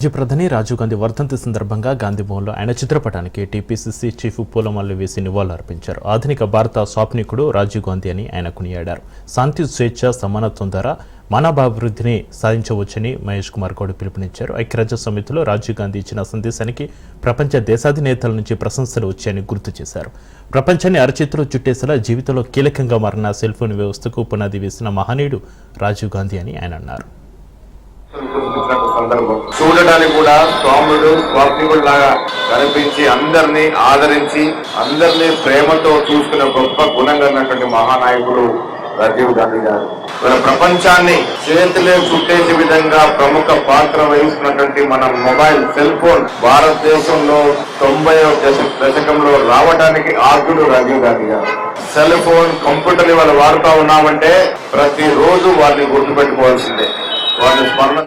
మాజీ ప్రధాని రాజీవ్ గాంధీ వర్ధంతి సందర్భంగా గాంధీ భవన్లో ఆయన చిత్రపటానికి టీపీసీసీ చీఫ్ పూలమాలలు వేసి నివాళులర్పించారు. ఆధునిక భారత స్వాప్నికుడు రాజీవ్ గాంధీ అని ఆయన కొనియాడారు. శాంతి, స్వేచ్ఛ, సమానత్వం ద్వారా మానవాభివృద్ధిని సాధించవచ్చని మహేష్ కుమార్ గౌడ్ పిలుపునిచ్చారు. ఐక్యరాజ్య సమితిలో రాజీవ్ గాంధీ ఇచ్చిన సందేశానికి ప్రపంచ దేశాధినేతల నుంచి ప్రశంసలు వచ్చాయని గుర్తు చేశారు. ప్రపంచాన్ని అరచేతిలో చుట్టేసేలా జీవితంలో కీలకంగా మారిన సెల్ ఫోన్ వ్యవస్థకు పునాది వేసిన మహనీయుడు రాజీవ్ గాంధీ అని ఆయన అన్నారు. చూడడానికి కూడా స్వాముడు స్వాప్నికుడు లాగా కనిపించి అందరినీ ఆదరించి అందరినీ ప్రేమతో చూసుకునే గొప్ప గుణంగా ఉన్నటువంటి మహానాయకుడు రాజీవ్ గాంధీ గారు. మన ప్రపంచాన్ని చేతిలో చుట్టేసే విధంగా ప్రముఖ పాత్ర వహిస్తున్నటువంటి మన మొబైల్ సెల్ ఫోన్ భారతదేశంలో 90వ దశకంలో రావడానికి ఆద్యుడు రాజీవ్ గాంధీ గారు. సెల్ ఫోన్, కంప్యూటర్ ఇవాళ వాడుతూ ఉన్నామంటే ప్రతిరోజు వారిని గుర్తుపెట్టుకోవాల్సిందే. వారిని స్మరణ